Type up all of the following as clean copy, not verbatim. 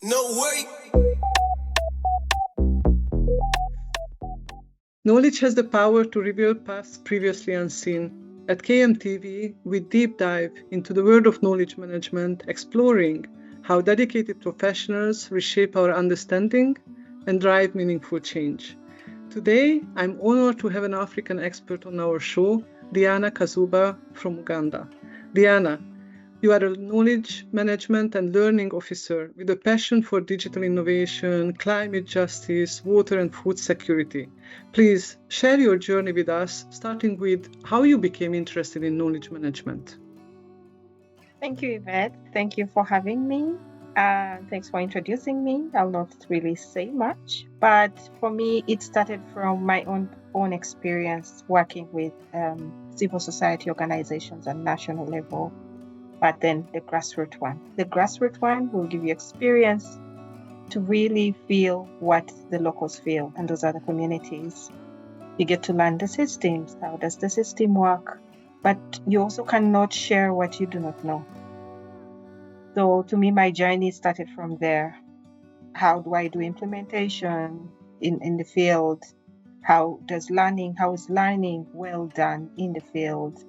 No way. Knowledge has the power to reveal paths previously unseen. At KMTv, we deep dive into the world of knowledge management, exploring how dedicated professionals reshape our understanding and drive meaningful change. Today, I'm honored to have an African expert on our show, Diana Kazooba from Uganda. Diana, you are a knowledge management and learning officer with a passion for digital innovation, climate justice, water and food security. Please share your journey with us, starting with how you became interested in knowledge management. Thank you, Yvette. Thank you for having me. Thanks for introducing me. I'll not really say much, but for me, it started from my own experience working with civil society organizations at national level, but then the grassroots one. The grassroots one will give you experience to really feel what the locals feel, and those are the communities. You get to learn the systems. How does the system work? But you also cannot share what you do not know. So to me, my journey started from there. How do I do implementation in the field? How is learning well done in the field?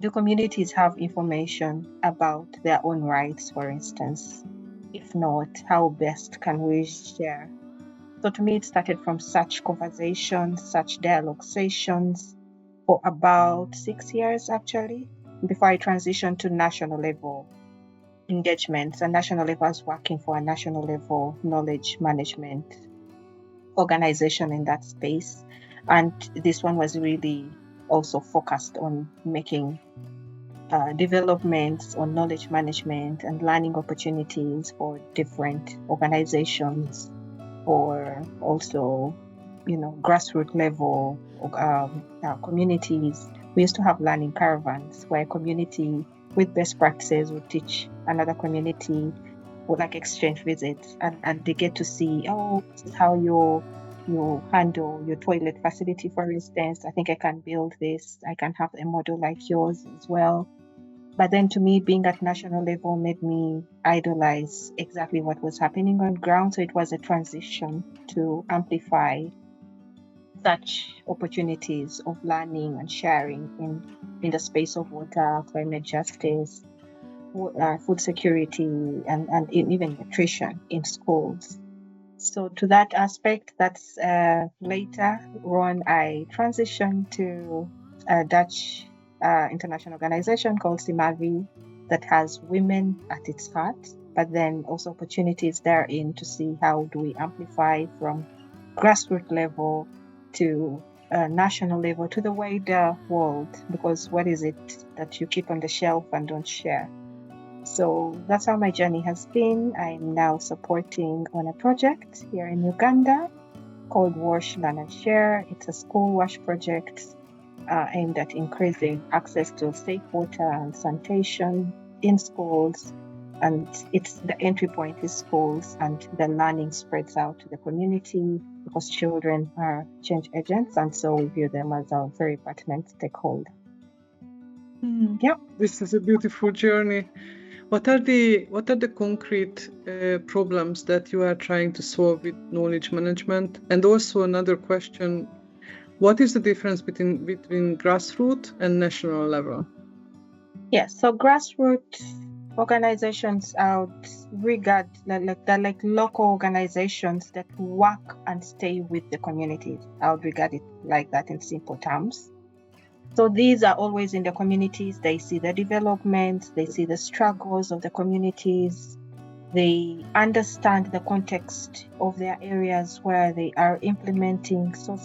Do communities have information about their own rights, for instance? If not, how best can we share? So to me, it started from such conversations, such dialogue sessions for about 6 years, actually, before I transitioned to national level engagements. And national level, I was working for a national level knowledge management organization in that space. And this one was really also focused on making developments on knowledge management and learning opportunities for different organizations, or also, grassroots level communities. We used to have learning caravans where a community with best practices would teach another community, would like exchange visits, and they get to see, this is how you handle your toilet facility, for instance. I think I can build this. I can have a model like yours as well. But then to me, being at national level made me idolize exactly what was happening on ground. So it was a transition to amplify such opportunities of learning and sharing in the space of water, climate justice, food security, and even nutrition in schools. So to that aspect, that's later on I transitioned to a Dutch international organization called Simavi that has women at its heart, but then also opportunities therein to see how do we amplify from grassroots level to national level to the wider world, because what is it that you keep on the shelf and don't share? So that's how my journey has been. I'm now supporting on a project here in Uganda called Wash, Learn and Share. It's a school wash project aimed at increasing access to safe water and sanitation in schools. And it's the entry point is schools, and the learning spreads out to the community because children are change agents, and so we view them as a very pertinent stakeholder. Yeah, this is a beautiful journey. What are the concrete problems that you are trying to solve with knowledge management? And also another question: what is the difference between grassroots and national level? Yes, so grassroots organizations, I would regard like local organizations that work and stay with the communities. I would regard it like that in simple terms. So these are always in the communities. They see the developments, they see the struggles of the communities, they understand the context of their areas where they are implementing. So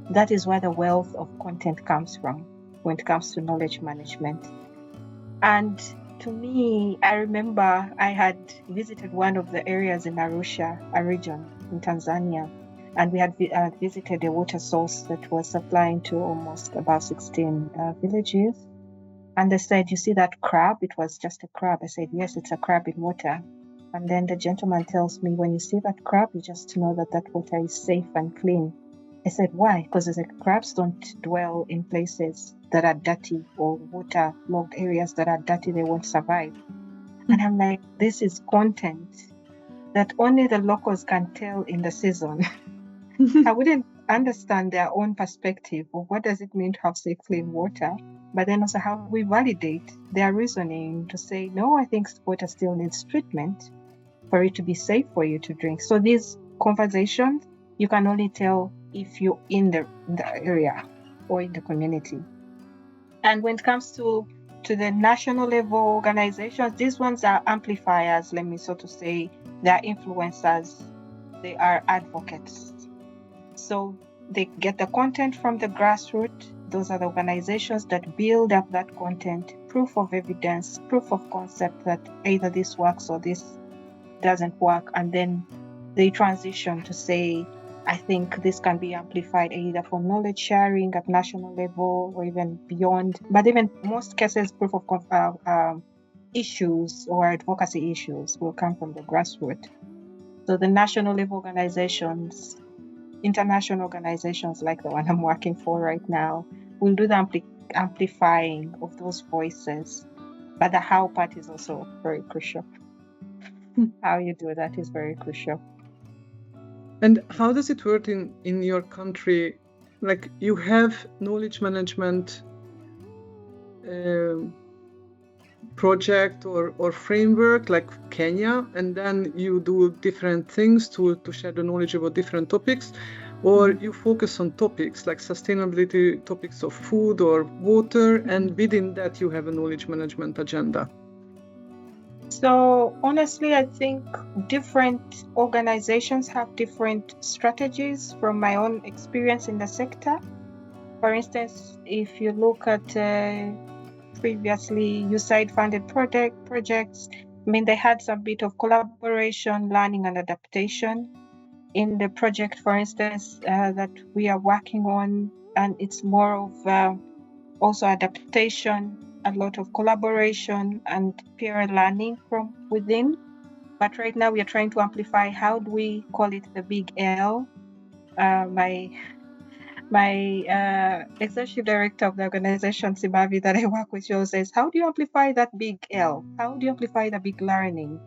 that is where the wealth of content comes from when it comes to knowledge management. And to me, I remember I had visited one of the areas in Arusha, a region in Tanzania, and we had visited a water source that was supplying to almost about 16 villages. And they said, you see that crab? It was just a crab. I said, yes, it's a crab in water. And then the gentleman tells me, when you see that crab, you just know that that water is safe and clean. I said, why? Because the crabs don't dwell in places that are dirty or water-logged areas that are dirty. They won't survive. And I'm like, this is content that only the locals can tell in the season. I wouldn't understand their own perspective of what does it mean to have safe, clean water, but then also how we validate their reasoning to say, no, I think water still needs treatment for it to be safe for you to drink. So these conversations, you can only tell if you're in the area or in the community. And when it comes to the national level organizations, these ones are amplifiers, let me so to say. They are influencers. They are advocates. So they get the content from the grassroots. Those are the organizations that build up that content, proof of evidence, proof of concept that either this works or this doesn't work. And then they transition to say, I think this can be amplified either for knowledge sharing at national level or even beyond. But even most cases, proof of issues or advocacy issues will come from the grassroots. So the national level organizations, international organizations like the one I'm working for right now, will do the amplifying of those voices. But the how part is also very crucial. How you do that is very crucial. And how does it work in your country? Like, you have knowledge management project or framework like Kenya, and then you do different things to share the knowledge about different topics, or you focus on topics like sustainability, topics of food or water, and within that you have a knowledge management agenda? So honestly, I think different organizations have different strategies from my own experience in the sector. For instance, if you look at previously USAID funded projects, I mean, they had some bit of collaboration, learning and adaptation. In the project, for instance, that we are working on, and it's more of also adaptation, a lot of collaboration and peer learning from within. But right now we are trying to amplify, how do we call it the big L? My executive director of the organization, Simavi, that I work with, she always says, how do you amplify that big L? How do you amplify the big learning?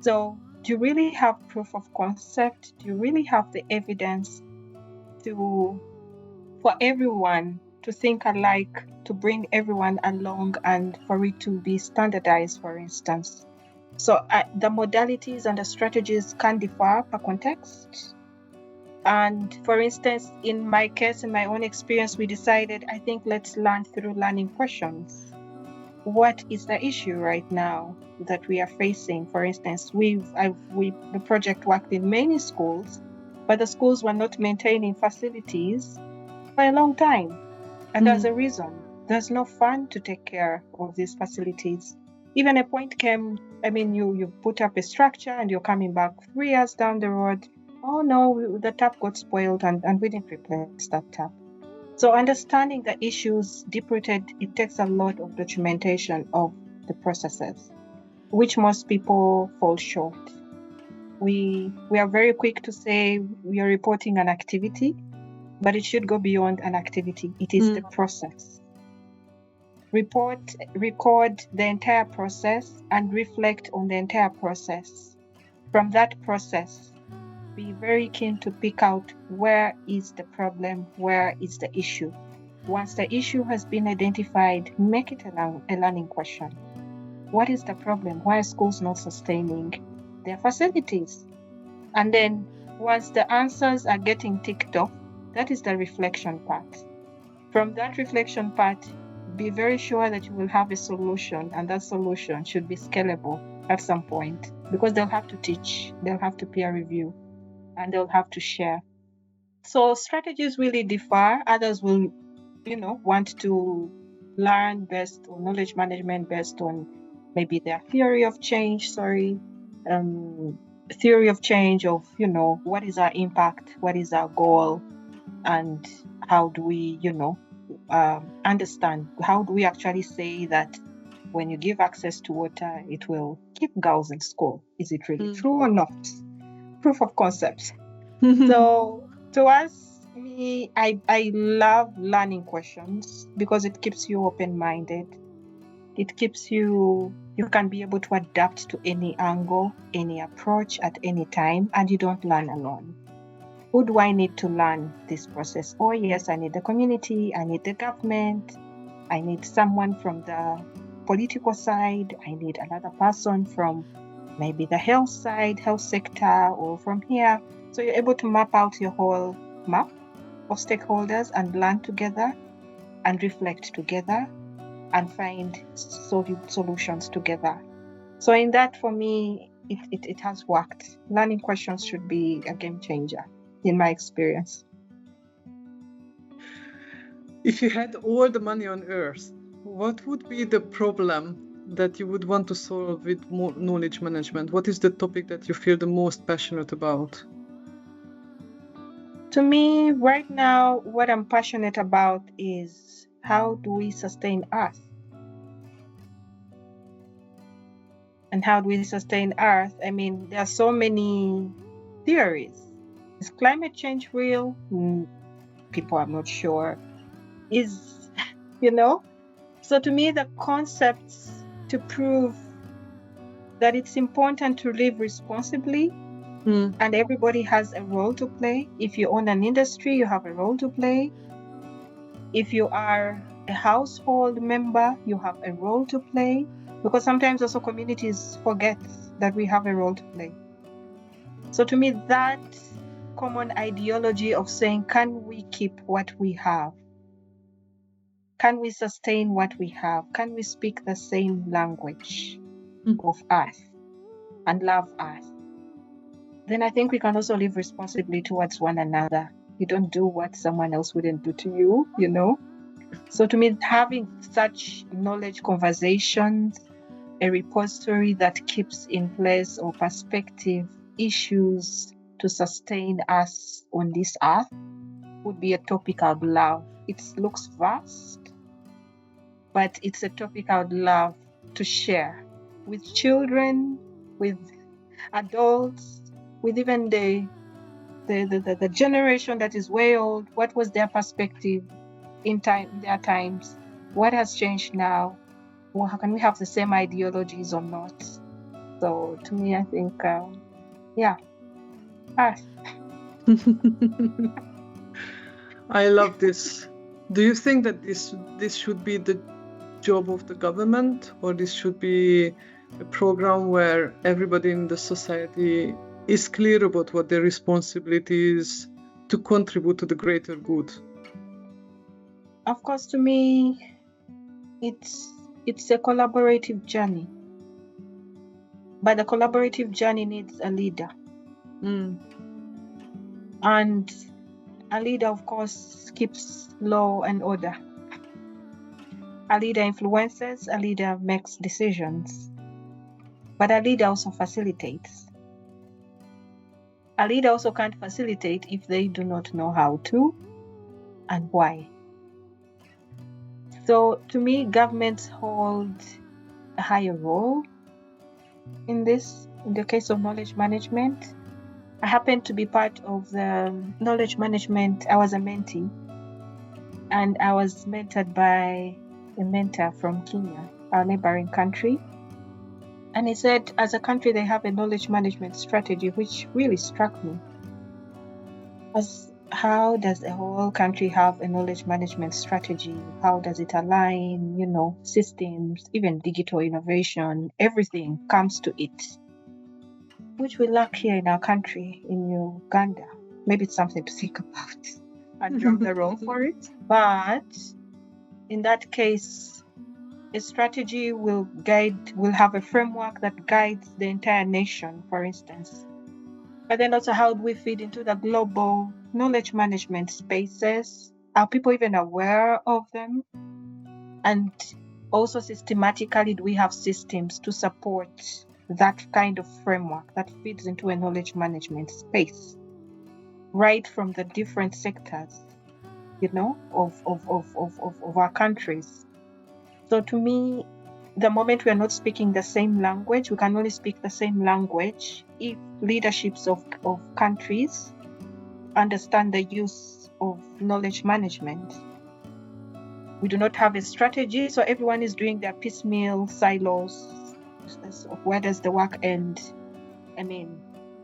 So do you really have proof of concept? Do you really have the evidence for everyone to think alike, to bring everyone along, and for it to be standardized, for instance? So the modalities and the strategies can differ per context. And for instance, in my case, in my own experience, we decided, I think let's learn through learning questions. What is the issue right now that we are facing? For instance, the project worked in many schools, but the schools were not maintaining facilities for a long time. And there's a reason. There's no fund to take care of these facilities. Even a point came, I mean, you put up a structure and you're coming back 3 years down the road. Oh no, the tap got spoiled and we didn't replace that tap. So understanding the issues deep-rooted, it takes a lot of documentation of the processes, which most people fall short. We are very quick to say we are reporting an activity, but it should go beyond an activity. It is the process. Record the entire process and reflect on the entire process. From that process, be very keen to pick out where is the problem, where is the issue. Once the issue has been identified, make it a learning question. What is the problem? Why are schools not sustaining their facilities? And then once the answers are getting ticked off, that is the reflection part. From that reflection part, be very sure that you will have a solution, and that solution should be scalable at some point, because they'll have to teach, they'll have to peer review, and they'll have to share. So strategies really differ. Others will, want to learn based on knowledge management, based on maybe their theory of change, theory of change of, what is our impact, what is our goal, and how do we, understand, how do we actually say that when you give access to water, it will keep girls in school? Is it really true or not? Proof of concept. So to us, I love learning questions because it keeps you open-minded. It keeps you can be able to adapt to any angle, any approach at any time, and you don't learn alone. Who do I need to learn this process? Oh yes, I need the community, I need the government, I need someone from the political side, I need another person from maybe the health side, health sector, or from here. So you're able to map out your whole map of stakeholders and learn together and reflect together and find solutions together. So in that, for me, it has worked. Learning questions should be a game changer, in my experience. If you had all the money on earth, what would be the problem that you would want to solve with more knowledge management? What is the topic that you feel the most passionate about? To me, right now, what I'm passionate about is how do we sustain Earth? And how do we sustain Earth? I mean, there are so many theories. Is climate change real? People are not sure. Is, So to me, the concepts to prove that it's important to live responsibly and everybody has a role to play. If you own an industry, you have a role to play. If you are a household member, you have a role to play. Because sometimes also communities forget that we have a role to play. So to me, that common ideology of saying, can we keep what we have? Can we sustain what we have? Can we speak the same language of Earth and love Earth? Then I think we can also live responsibly towards one another. You don't do what someone else wouldn't do to you, So to me, having such knowledge conversations, a repository that keeps in place or perspective issues to sustain us on this earth would be a topic I'd love. It looks vast, but it's a topic I would love to share with children, with adults, with even the generation that is way old. What was their perspective in their times? What has changed now? Well, how can we have the same ideologies or not? So to me, I think, Earth. I love this. Do you think that this should be the job of the government, or this should be a program where everybody in the society is clear about what their responsibility is to contribute to the greater good? Of course, to me, it's a collaborative journey. But the collaborative journey needs a leader. And a leader, of course, keeps law and order. A leader influences, a leader makes decisions. But a leader also facilitates. A leader also can't facilitate if they do not know how to and why. So to me, governments hold a higher role in the case of knowledge management. I happened to be part of the knowledge management. I was a mentee, and I was mentored by a mentor from Kenya, our neighboring country. And he said, as a country, they have a knowledge management strategy, which really struck me. How does a whole country have a knowledge management strategy? How does it align, systems, even digital innovation, everything comes to it, which we lack here in our country, in Uganda. Maybe it's something to think about and drum the roll for it. But in that case, a strategy will have a framework that guides the entire nation, for instance. But then also, how do we fit into the global knowledge management spaces? Are people even aware of them? And also, systematically, do we have systems to support that kind of framework that fits into a knowledge management space, right from the different sectors, of our countries? So to me, the moment we are not speaking the same language, we can only speak the same language if leaderships of countries understand the use of knowledge management. We do not have a strategy, so everyone is doing their piecemeal silos. So where does the work end? I mean,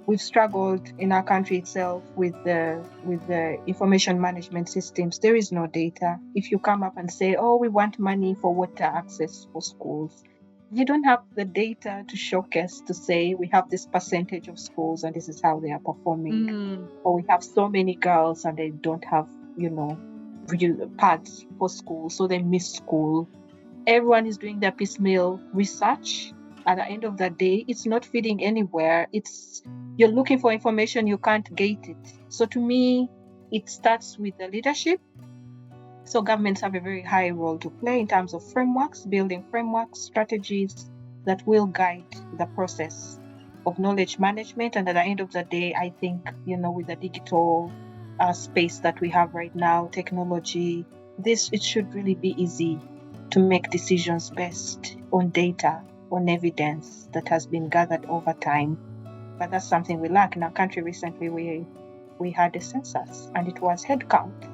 we've struggled in our country itself with the information management systems. There is no data. If you come up and say, "Oh, we want money for water access for schools," you don't have the data to showcase to say we have this percentage of schools and this is how they are performing, or we have so many girls and they don't have, real pads for school, so they miss school. Everyone is doing their piecemeal research. At the end of the day, it's not feeding anywhere. You're looking for information, you can't get it. So to me, it starts with the leadership. So governments have a very high role to play in terms of frameworks, building frameworks, strategies that will guide the process of knowledge management. And at the end of the day, I think, with the digital space that we have right now, technology, it should really be easy to make decisions based on data, on evidence that has been gathered over time. But that's something we lack in our country. Recently, we had a census and it was head count.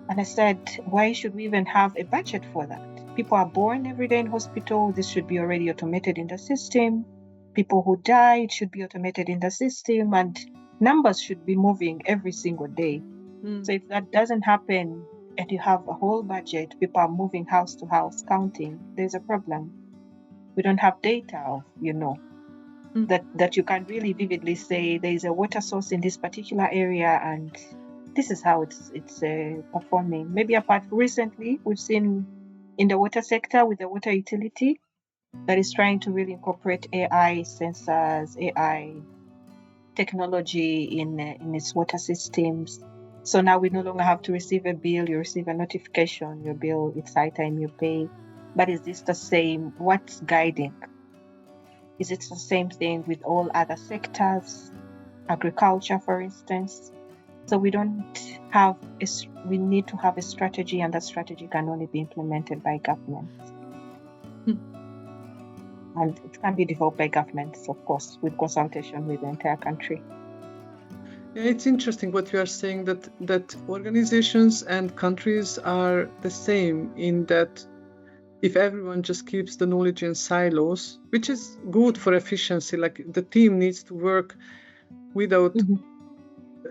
And I said, why should we even have a budget for that? People are born every day in hospital. This should be already automated in the system. People who die, it should be automated in the system. And numbers should be moving every single day. So if that doesn't happen and you have a whole budget, people are moving house to house counting, there's a problem. We don't have data of, that you can really vividly say there is a water source in this particular area and this is how it's performing. Maybe apart recently, we've seen in the water sector with the water utility that is trying to really incorporate AI sensors, AI technology in its water systems. So now we no longer have to receive a bill. You receive a notification, your bill, it's high time you pay. But is this the same? What's guiding? Is it the same thing with all other sectors? Agriculture, for instance. So we need to have a strategy, and that strategy can only be implemented by governments. And it can be developed by governments, of course, with consultation with the entire country. Yeah, it's interesting what you are saying, that organizations and countries are the same in that if everyone just keeps the knowledge in silos, which is good for efficiency, like the team needs to work without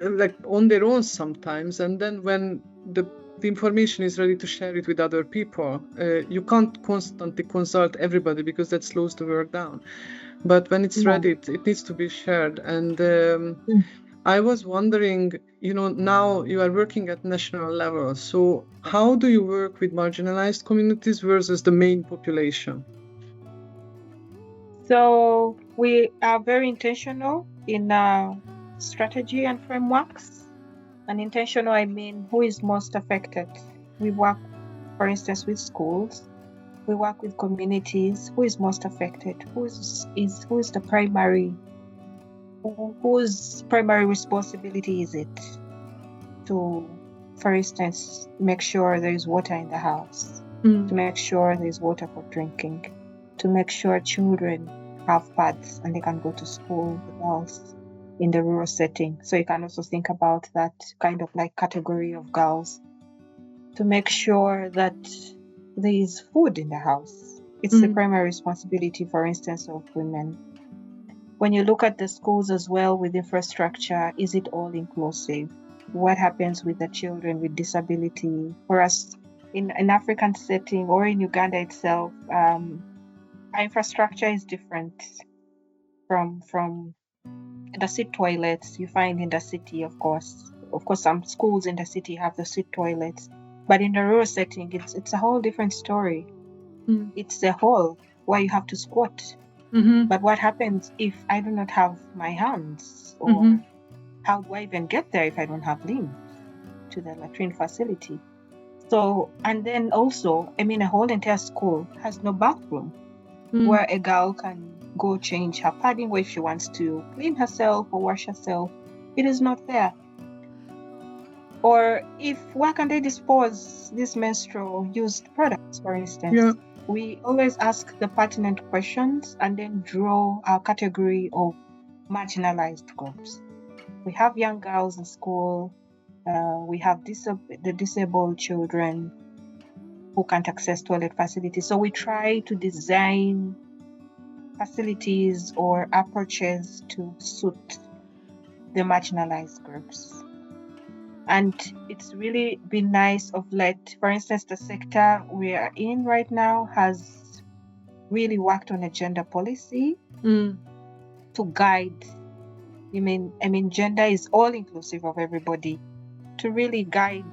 like on their own sometimes, and then when the information is ready to share it with other people, you can't constantly consult everybody because that slows the work down. But when it's ready, it needs to be shared. And I was wondering, now you are working at national level, so how do you work with marginalized communities versus the main population? So we are very intentional in our strategy and frameworks. And intentional, I mean, who is most affected? We work, for instance, with schools. We work with communities. Who is most affected? Who is the primary? Whose primary responsibility is it to, for instance, make sure there is water in the house, to make sure there is water for drinking, to make sure children have pads and they can go to school, the girls in the rural setting. So you can also think about that kind of like category of girls, to make sure that there is food in the house. It's the primary responsibility, for instance, of women. When you look at the schools as well with infrastructure, is it all inclusive? What happens with the children with disability? For us, in an African setting or in Uganda itself, our infrastructure is different from the seat toilets you find in the city, of course. Of course, some schools in the city have the seat toilets, but in the rural setting, it's a whole different story. It's a hall where you have to squat. But what happens if I do not have my hands? Or how do I even get there if I don't have limbs to the latrine facility? So, and then also, I mean, a whole entire school has no bathroom where a girl can go change her padding, or if she wants to clean herself or wash herself, it is not there. Or where can they dispose these menstrual used products, for instance? Yeah. We always ask the pertinent questions and then draw our category of marginalized groups. We have young girls in school. We have the disabled children. who can't access toilet facilities. So we try to design facilities or approaches to suit the marginalized groups. And it's really been nice of late. For instance, the sector we are in right now has really worked on a gender policy to guide. I mean, gender is all inclusive of everybody, to really guide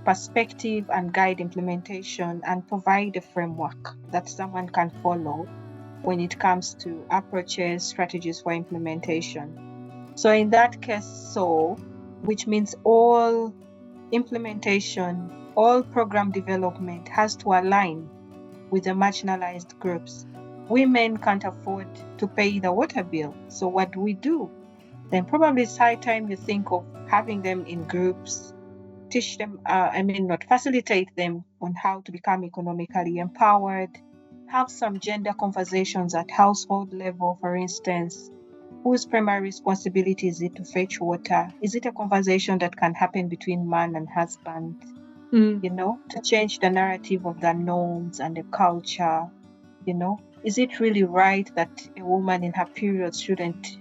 perspective and guide implementation and provide a framework that someone can follow when it comes to approaches, strategies for implementation. So in that case, which means all implementation, all program development has to align with the marginalized groups. Women can't afford to pay the water bill. So what do we do? Then probably it's high time you think of having them in groups, teach them, not facilitate them on how to become economically empowered, have some gender conversations at household level, for instance. Whose primary responsibility is it to fetch water? Is it a conversation that can happen between man and husband? To change the narrative of the norms and the culture, is it really right that a woman in her period shouldn't,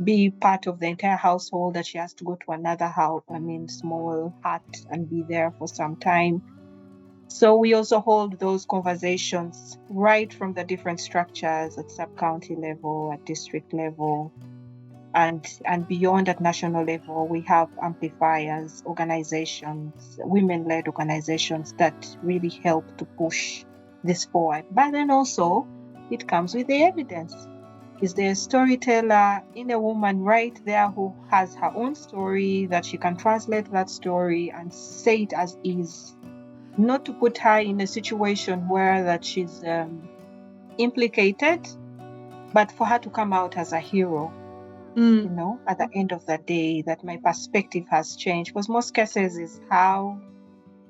be part of the entire household, that she has to go to another house, small hut, and be there for some time? So we also hold those conversations right from the different structures at sub-county level, at district level, and beyond at national level. We have amplifiers, organizations, women-led organizations that really help to push this forward. But then also, it comes with the evidence. Is there a storyteller in a woman right there who has her own story, that she can translate that story and say it as is? Not to put her in a situation where that she's implicated, but for her to come out as a hero, at the end of the day, that my perspective has changed. Because most cases is, how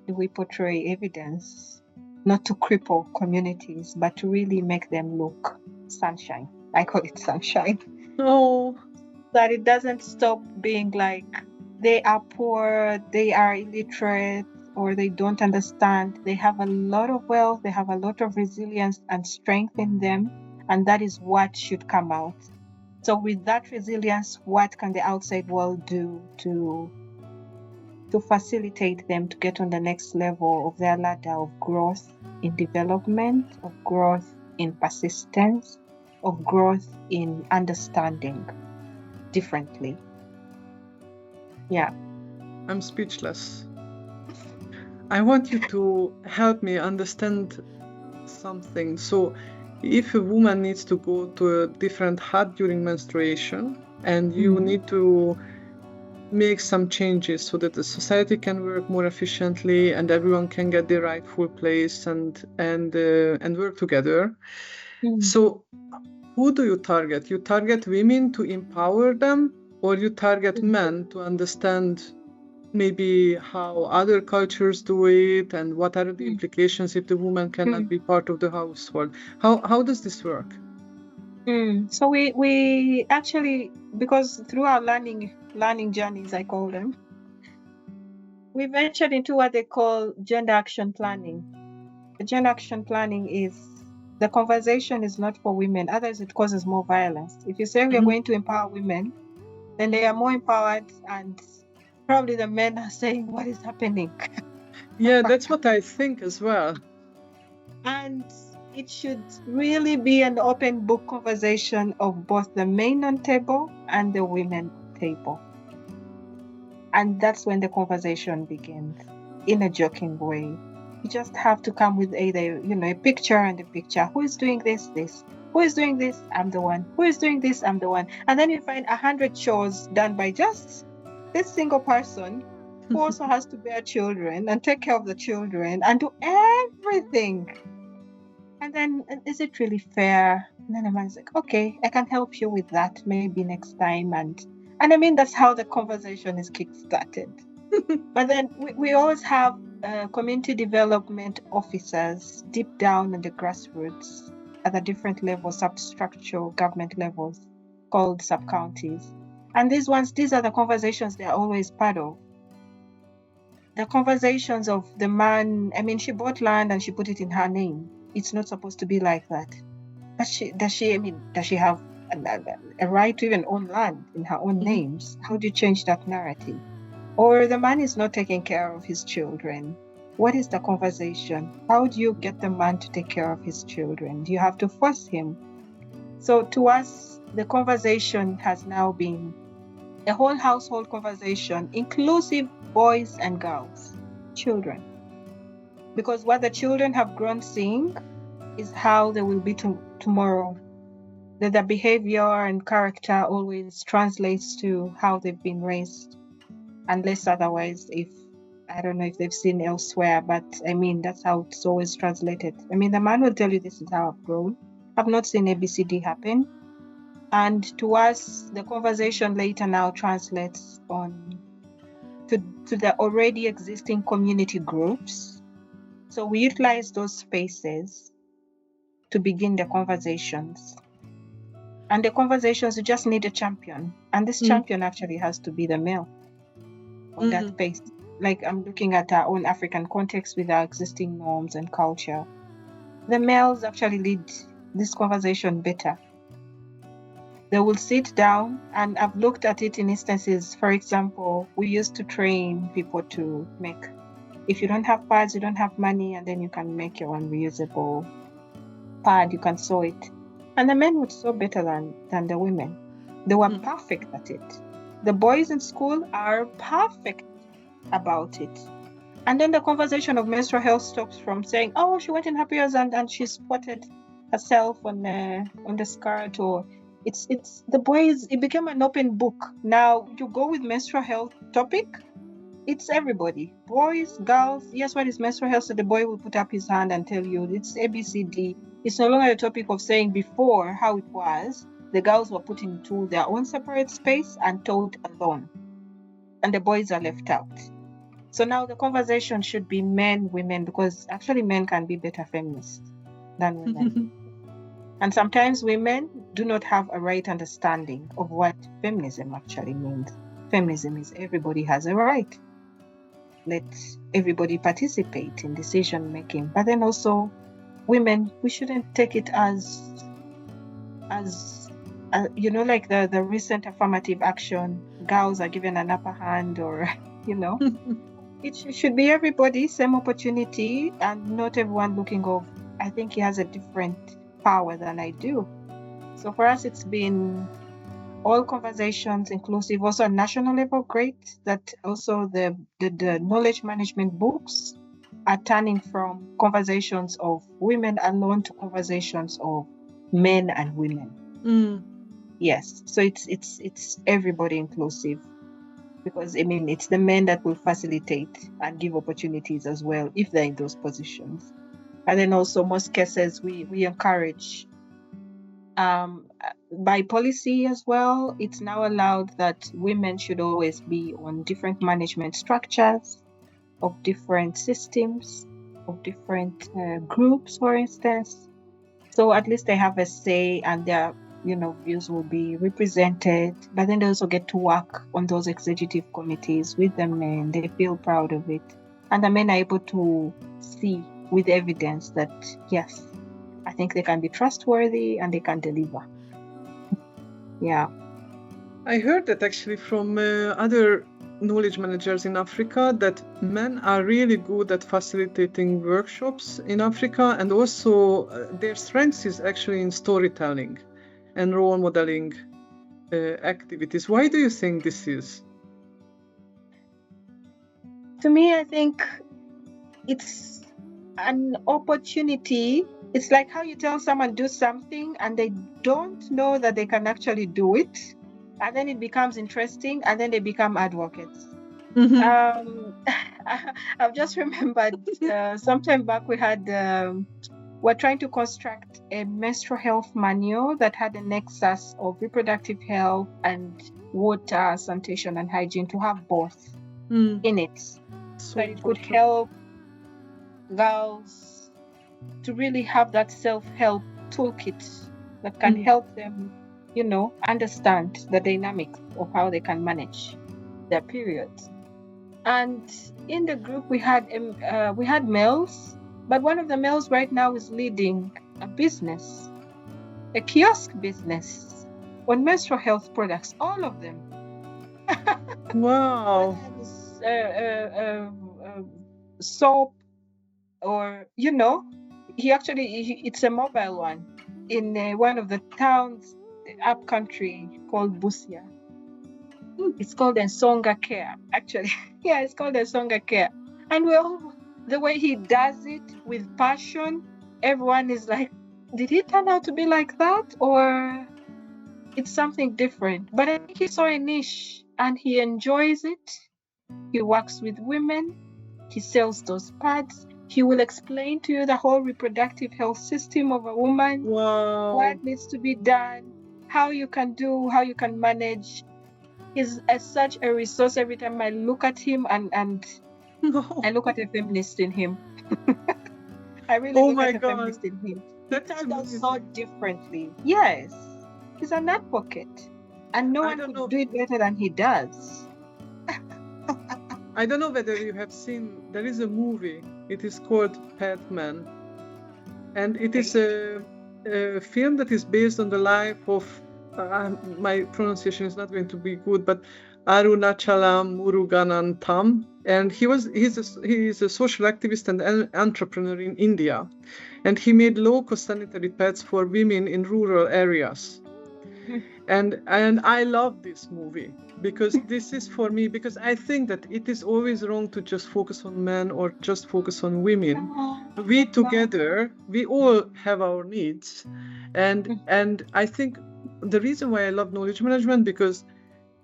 do we portray evidence? Not to cripple communities, but to really make them look sunshine. I call it sunshine. Oh. That it doesn't stop being like they are poor, they are illiterate, or they don't understand. They have a lot of wealth, they have a lot of resilience and strength in them, and that is what should come out. So with that resilience, what can the outside world do to facilitate them to get on the next level of their ladder of growth in development, of growth in persistence, of growth in understanding differently? Yeah. I'm speechless. I want you to help me understand something. So, if a woman needs to go to a different hut during menstruation, and you need to make some changes so that the society can work more efficiently and everyone can get their rightful place and work together. So, who do you target? You target women to empower them, or you target men to understand maybe how other cultures do it and what are the implications if the woman cannot be part of the household? How does this work? So we actually, because through our learning journeys, I call them, we ventured into what they call gender action planning. The gender action planning is, the conversation is not for women, otherwise it causes more violence. If you say we're going to empower women, then they are more empowered, and probably the men are saying, what is happening? Yeah, that's what I think as well. And it should really be an open book conversation of both the men on table and the women table. And that's when the conversation begins, in a joking way. You just have to come with either, a picture and a picture. Who is doing this? Who is doing this? I'm the one. Who is doing this? I'm the one. And then you find 100 chores done by just this single person, who also has to bear children and take care of the children and do everything. And then, is it really fair? And then the man's like, okay, I can help you with that maybe next time. And that's how the conversation is kick-started. But then we always have community development officers deep down in the grassroots at the different levels, substructural government levels, called sub-counties. And these are the conversations they're always part of. the conversations of the man, I mean, she bought land and she put it in her name. It's not supposed to be like that. Does she have a right to even own land in her own names? How do you change that narrative? Or the man is not taking care of his children. What is the conversation? How do you get the man to take care of his children? Do you have to force him? So to us, the conversation has now been a whole household conversation, inclusive boys and girls, children. Because what the children have grown seeing is how they will be tomorrow. That their behavior and character always translates to how they've been raised, unless otherwise, I don't know if they've seen elsewhere, but I mean, that's how it's always translated. I mean, the man will tell you this is how I've grown. I've not seen ABCD happen. And to us, the conversation later now translates on to the already existing community groups. So we utilize those spaces to begin the conversations. And the conversations, you just need a champion. And this champion actually has to be the male on that space. Like I'm looking at our own African context with our existing norms and culture. The males actually lead this conversation better. They will sit down, and I've looked at it in instances. For example, we used to train people to make, if you don't have pads, you don't have money, and then you can make your own reusable pad, you can sew it. And the men would sew better than the women. They were perfect at it. The boys in school are perfect about it. And then the conversation of menstrual health stops from saying, oh, she went in her periods and she spotted herself on the skirt, or it's the boys. It became an open book. Now you go with menstrual health topic, it's everybody, boys, girls. Yes, what is menstrual health? So the boy will put up his hand and tell you it's ABCD. It's no longer a topic of saying before how it was. The girls were put into their own separate space and taught alone, and the boys are left out. So now the conversation should be men, women, because actually men can be better feminists than women. And sometimes women do not have a right understanding of what feminism actually means. Feminism is everybody has a right. Let everybody participate in decision making. But then also, women, we shouldn't take it as like the recent affirmative action, girls are given an upper hand, or it should be everybody, same opportunity, and not everyone looking of, I think he has a different power than I do. So for us, it's been all conversations inclusive, also on national level, great that also the knowledge management books are turning from conversations of women alone to conversations of men and women. Yes, so it's everybody inclusive, because I mean it's the men that will facilitate and give opportunities as well if they're in those positions. And then also most cases we encourage by policy as well. It's now allowed that women should always be on different management structures of different systems, of different groups, for instance. So at least they have a say, and their views will be represented. But then they also get to work on those executive committees with the men. They feel proud of it, and the men are able to see with evidence that yes, I think they can be trustworthy and they can deliver. Yeah. I heard that actually from other knowledge managers in Africa, that men are really good at facilitating workshops in Africa, and also their strength is actually in storytelling and role modeling activities. Why do you think this is? To me, I think it's an opportunity. It's like how you tell someone do something and they don't know that they can actually do it, and then it becomes interesting, and then they become advocates. I've just remembered sometime back we had we're trying to construct a menstrual health manual that had a nexus of reproductive health and water, sanitation, and hygiene, to have both in it, so it could help girls to really have that self-help toolkit that can help them, understand the dynamics of how they can manage their periods. And in the group we had males, but one of the males right now is leading a business, a kiosk business on menstrual health products, all of them. Wow. Whether it's soap or, it's a mobile one in one of the towns up country called Busia. It's called Ensonga Care, actually. Yeah, it's called Ensonga Care. And the way he does it with passion, everyone is like, did he turn out to be like that? Or it's something different? But I think he saw a niche and he enjoys it. He works with women. He sells those pads. He will explain to you the whole reproductive health system of a woman. Wow. What needs to be done, how you can manage. He's such a resource. Every time I look at him and No. I look at a feminist in him. I really look at a feminist in him. He turned out so differently. Yes, he's an advocate, and no one could do it better than he does. I don't know whether you have seen, there is a movie, it is called Padman, and it is a film that is based on the life of, my pronunciation is not going to be good, but Arunachalam Muruganantham, and he's a social activist and an entrepreneur in India, and he made low-cost sanitary pads for women in rural areas. And I love this movie because this is for me, because I think that it is always wrong to just focus on men or just focus on women. We together, we all have our needs. And I think the reason why I love knowledge management, because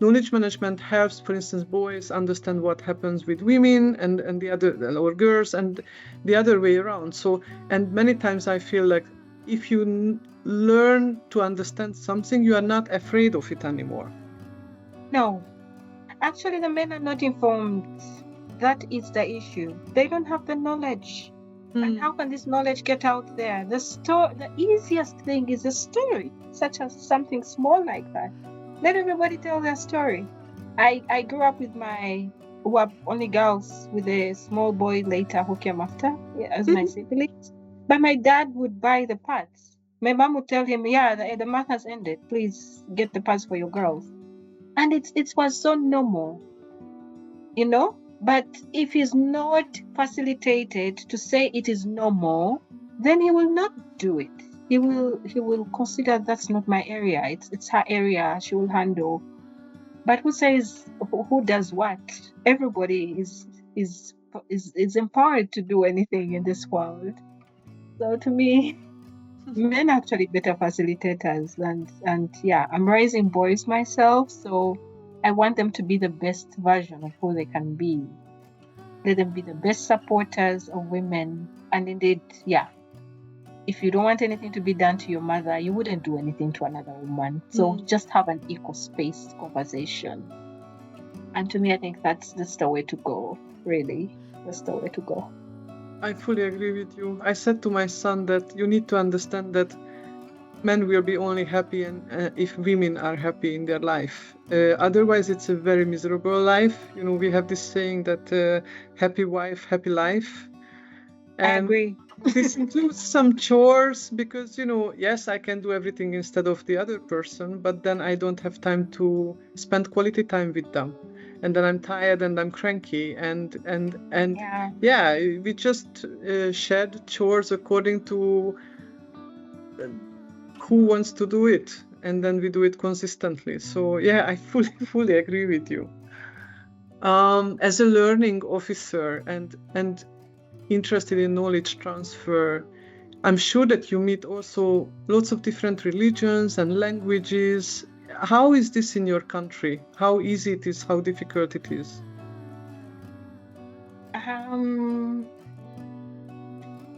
knowledge management helps, for instance, boys understand what happens with women and the other, or girls, and the other way around. So, and many times I feel like if you learn to understand something, you are not afraid of it anymore. No, actually, the men are not informed. That is the issue. They don't have the knowledge. And how can this knowledge get out there? The easiest thing is a story, such as something small like that. Let everybody tell their story. I grew up with who were only girls, with a small boy later who came after as my siblings. But my dad would buy the parts. My mom would tell him, the month has ended. Please get the parts for your girls. And it was so normal, But if he's not facilitated to say it is normal, then he will not do it. He will consider that's not my area. It's her area. She will handle. But who says who does what? Everybody is empowered to do anything in this world. So to me, men are actually better facilitators, and I'm raising boys myself, so I want them to be the best version of who they can be. Let them be the best supporters of women. And indeed, if you don't want anything to be done to your mother, you wouldn't do anything to another woman. So just have an equal space conversation. And to me, I think that's the way to go, really. That's the way to go. I fully agree with you. I said to my son that you need to understand that men will be only happy if women are happy in their life. Otherwise, it's a very miserable life. We have this saying that happy wife, happy life. And I agree. This includes some chores because, yes, I can do everything instead of the other person, but then I don't have time to spend quality time with them. And then I'm tired and I'm cranky and we just shed chores according to who wants to do it, and then we do it consistently. So I fully agree with you. As a learning officer and interested in knowledge transfer, I'm sure that you meet also lots of different religions and languages. How is this in your country? How easy it is? How difficult it is?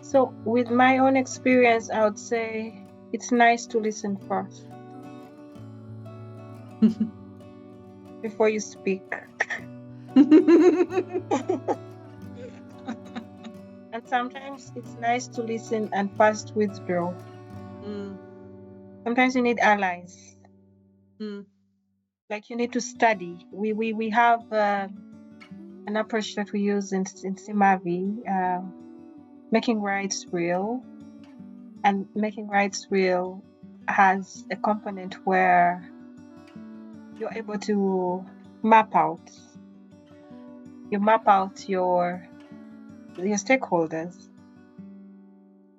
So with my own experience, I would say it's nice to listen first before you speak. And sometimes it's nice to listen and fast withdraw. Sometimes you need allies. Like you need to study. We have an approach that we use in Simavi, making rights real. And making rights real has a component where you're able to map out your stakeholders.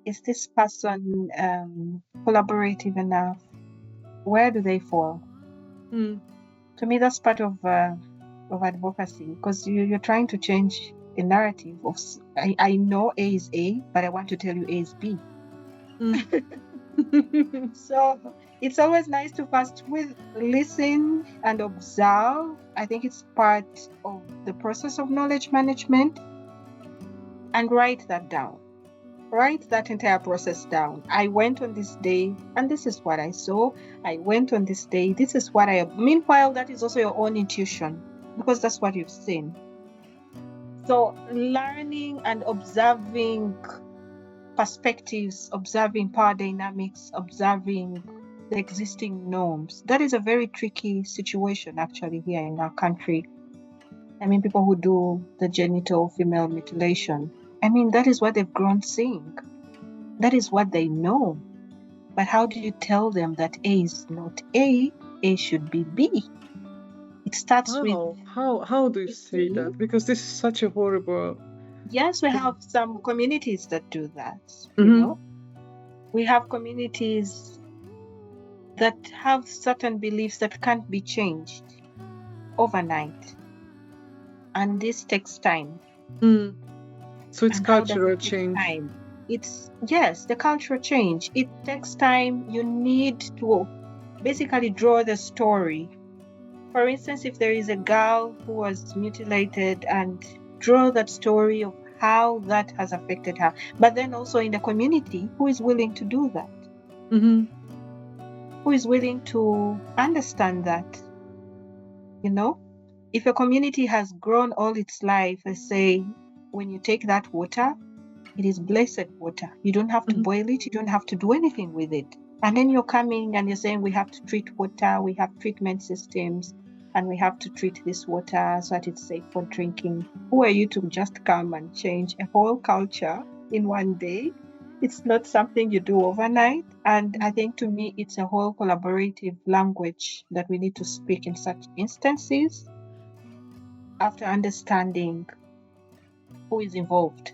Is this person collaborative enough? Where do they fall? To me, that's part of advocacy, because you're trying to change a narrative of I know A is A, but I want to tell you A is B. So it's always nice to first listen and observe. I think it's part of the process of knowledge management, and write that down. Write that entire process down. I went on this day and this is what I saw. I went on this day, this is what I... Meanwhile, that is also your own intuition, because that's what you've seen. So learning and observing perspectives, observing power dynamics, observing the existing norms. That is a very tricky situation actually here in our country. I mean, people who do the genital female mutilation, I mean, that is what they've grown seeing. That is what they know. But how do you tell them that A is not A should be B? It starts with... How do you say that? Because this is such a horrible... Yes, we have some communities that do that. You know, we have communities that have certain beliefs that can't be changed overnight, and this takes time. So it's cultural change. It's the cultural change. It takes time. You need to basically draw the story. For instance, if there is a girl who was mutilated, and draw that story of how that has affected her. But then also in the community, who is willing to do that? Who is willing to understand that? You know, if a community has grown all its life, let's say, when you take that water, it is blessed water. You don't have to boil it. You don't have to do anything with it. And then you're coming and you're saying we have to treat water. We have treatment systems, and we have to treat this water so that it's safe for drinking. Who are you to just come and change a whole culture in one day? It's not something you do overnight. And I think, to me, it's a whole collaborative language that we need to speak in such instances, after understanding who is involved.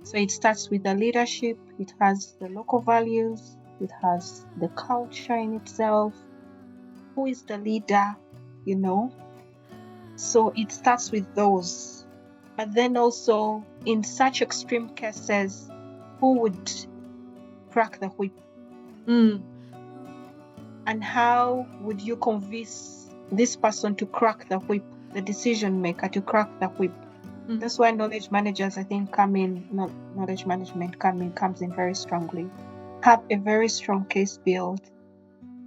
So it starts with the leadership. It has the local values. It has the culture in itself. Who is the leader, you know? So it starts with those. But then also, in such extreme cases, who would crack the whip? And how would you convince this person to crack the whip, the decision maker to crack the whip? That's why knowledge managers, I think, knowledge management comes in very strongly. Have a very strong case build,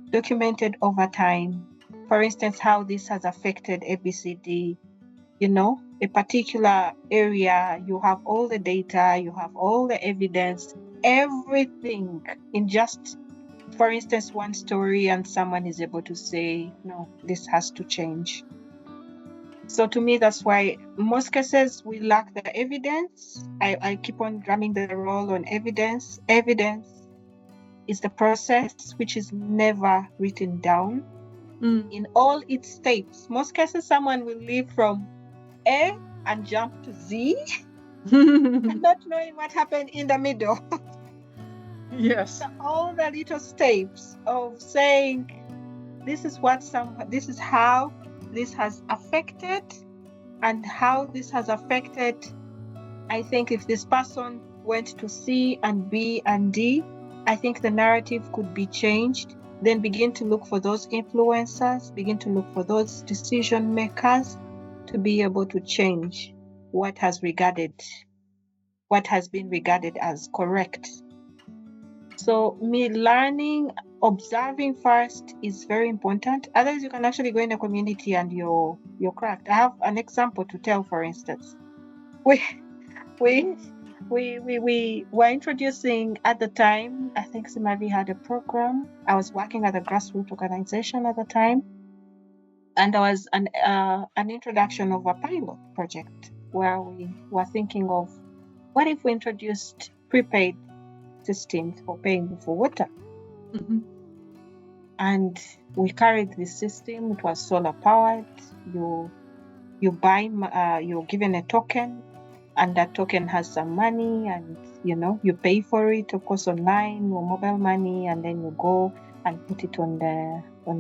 documented over time. For instance, how this has affected ABCD, you know, a particular area, you have all the data, you have all the evidence, everything in just, for instance, one story, and someone is able to say, no, this has to change. So to me, that's why most cases we lack the evidence. I keep on drumming the role on evidence. Evidence is the process which is never written down in all its steps. Most cases, someone will leave from A and jump to Z, not knowing what happened in the middle. Yes. So all the little steps of saying, this is how this has affected, and how this has affected. I think if this person went to C and B and D, I think the narrative could be changed. Then begin to look for those influencers, begin to look for those decision makers to be able to change what has been regarded as correct. So me learning, observing first is very important. Otherwise, you can actually go in a community and you're cracked. I have an example to tell. For instance, we were introducing at the time. I think Simavi had a program. I was working at a grassroot organization at the time, And there was an introduction of a pilot project where we were thinking of what if we introduced prepaid systems for paying for water. Mm-hmm. And we carried this system. It was solar powered. You buy, you're given a token, and that token has some money, and you pay for it, of course, online or mobile money, and then you go and put it on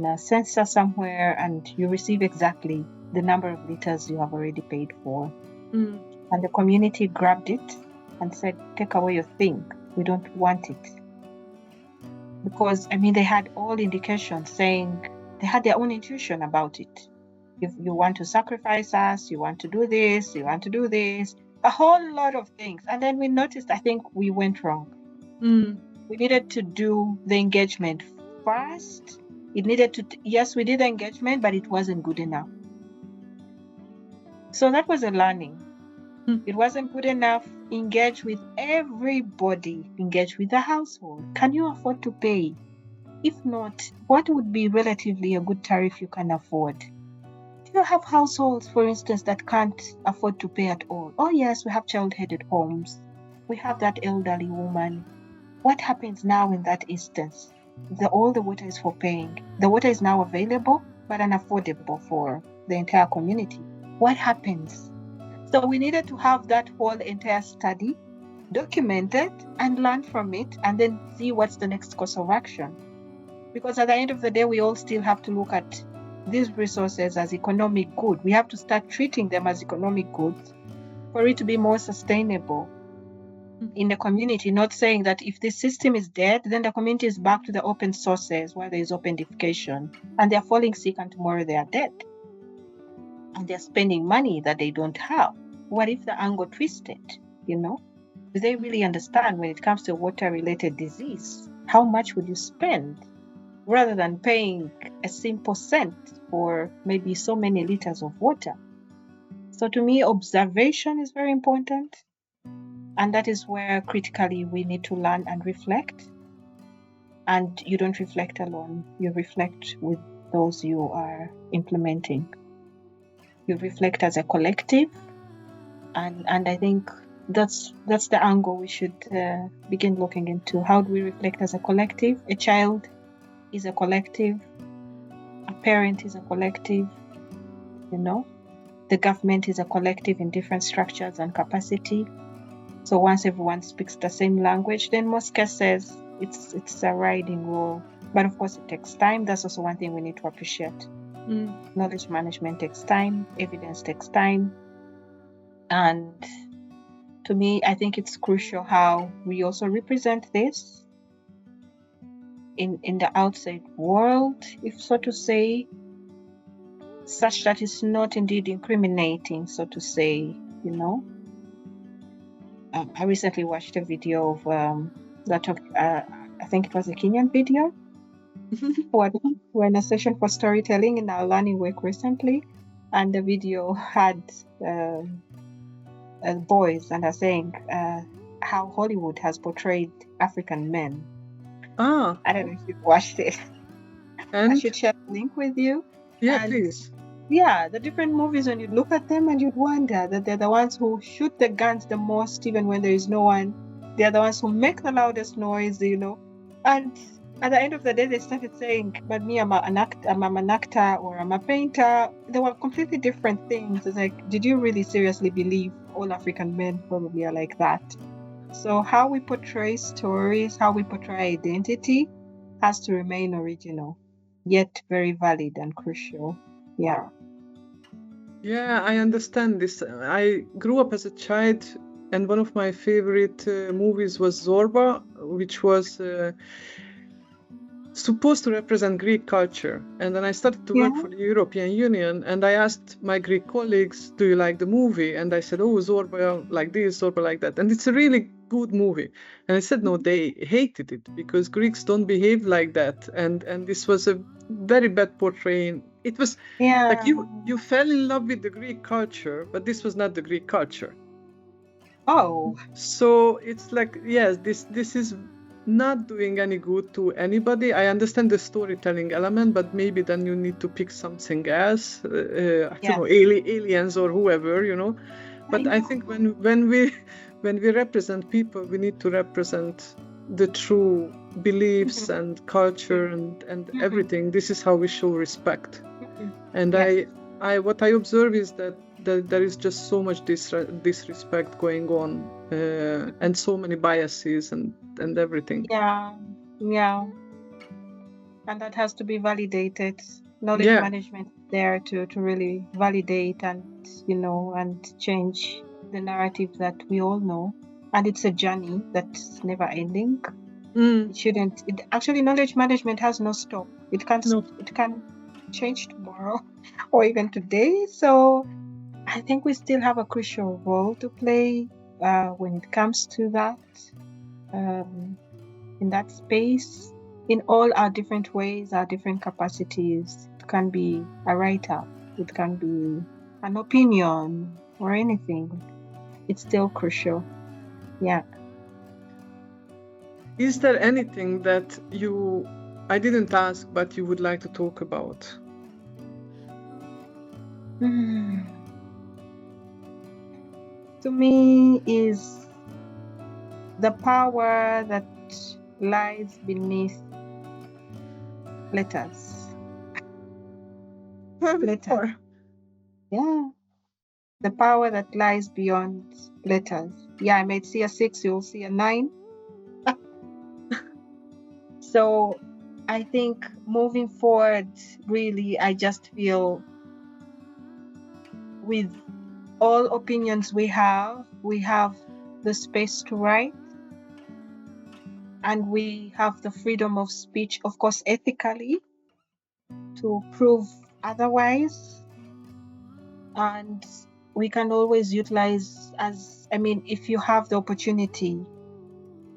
a sensor somewhere, and you receive exactly the number of liters you have already paid for. Mm. And the community grabbed it and said, "Take away your thing. We don't want it." Because they had all indications saying they had their own intuition about it. If you want to sacrifice us, you want to do this, you want to do this, a whole lot of things. And then we noticed, I think we went wrong. Mm. We needed to do the engagement first. It needed to, yes, we did the engagement, but it wasn't good enough. So that was a learning. It wasn't good enough. Engage with everybody. Engage with the household. Can you afford to pay? If not, what would be relatively a good tariff you can afford? Do you have households, for instance, that can't afford to pay at all? Oh yes, we have child-headed homes. We have that elderly woman. What happens now in that instance? All the water is for paying. The water is now available, but unaffordable for the entire community. What happens? So we needed to have that whole entire study documented and learn from it, and then see what's the next course of action. Because at the end of the day, we all still have to look at these resources as economic good. We have to start treating them as economic goods for it to be more sustainable in the community, not saying that if this system is dead, then the community is back to the open sources where there is open defecation and they're falling sick and tomorrow they are dead. And they're spending money that they don't have. What if the angle twisted, Do they really understand when it comes to water-related disease? How much would you spend rather than paying a simple cent for maybe so many liters of water? So to me, observation is very important. And that is where critically we need to learn and reflect. And you don't reflect alone. You reflect with those you are implementing. You reflect as a collective. And I think that's the angle we should begin looking into. How do we reflect as a collective? A child is a collective. A parent is a collective. The government is a collective in different structures and capacity. So once everyone speaks the same language, then most cases it's a riding role. But of course it takes time. That's also one thing we need to appreciate. Knowledge management takes time, evidence takes time. And to me, I think it's crucial how we also represent this in the outside world, if so to say, such that it's not indeed incriminating, so to say, I recently watched a video of I think it was a Kenyan video. We're in a session for storytelling in our learning work recently, and the video had boys and are saying how Hollywood has portrayed African men. I don't know if you've watched it. I should share the link with you. Yeah, please. Yeah, the different movies, when you look at them and you'd wonder that they're the ones who shoot the guns the most, even when there is no one. They're the ones who make the loudest noise, And at the end of the day, they started saying, but me, I'm an actor or I'm a painter. They were completely different things. It's like, did you really seriously believe all African men probably are like that? So how we portray stories, how we portray identity has to remain original, yet very valid and crucial. Yeah. Yeah, I understand this. I grew up as a child, and one of my favorite movies was Zorba, which was supposed to represent Greek culture. And then I started to work for the European Union, and I asked my Greek colleagues, do you like the movie? And I said, oh, Zorba like this, Zorba like that. And it's a really good movie. And I said, no, they hated it because Greeks don't behave like that. And this was a very bad portraying. It was like you fell in love with the Greek culture, but this was not the Greek culture. Oh. So it's like, yes, this is not doing any good to anybody. I understand the storytelling element, but maybe then you need to pick something else. I don't know, aliens or whoever, you know. But I think when we represent people, we need to represent the true beliefs and culture and everything. This is how we show respect. And I what I observe is that there is just so much disrespect going on, and so many biases and everything. Yeah. And that has to be validated. Knowledge management is there to really validate and, you know, and change the narrative that we all know. And it's a journey that's never ending. It shouldn't. Actually, knowledge management has no stop. It can change tomorrow or even today. So I think we still have a crucial role to play when it comes to that, in that space, in all our different ways, our different capacities. It can be a writer, it can be an opinion or anything. It's still crucial. Yeah. Is there anything that I didn't ask, but you would like to talk about? To me is the power that lies beneath letters. Letters. Yeah. The power that lies beyond letters. Yeah, I might see a 6, you'll see a 9. So I think moving forward, really, I just feel with all opinions we have the space to write, and we have the freedom of speech, of course, ethically, to prove otherwise. And we can always utilize, if you have the opportunity,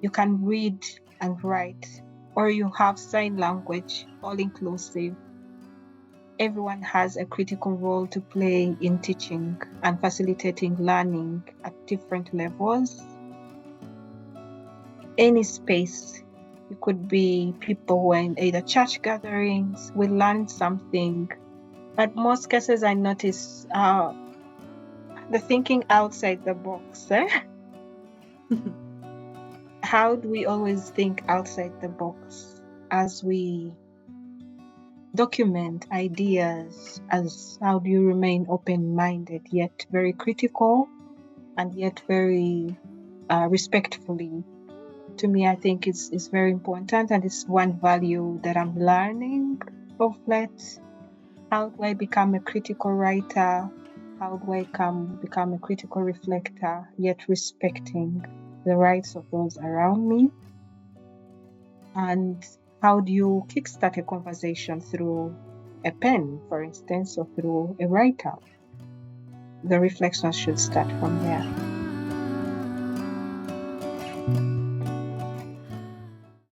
you can read and write, or you have sign language, all inclusive. Everyone has a critical role to play in teaching and facilitating learning at different levels. Any space. It could be people who are in either church gatherings, we learn something. But most cases I notice the thinking outside the box. How do we always think outside the box as we document ideas? As how do you remain open-minded, yet very critical, and yet very respectfully? To me, I think it's very important, and it's one value that I'm learning of late. How do I become a critical writer? How do I become a critical reflector, yet respecting the rights of those around me? And how do you kickstart a conversation through a pen, for instance, or through a writer? The reflections should start from there.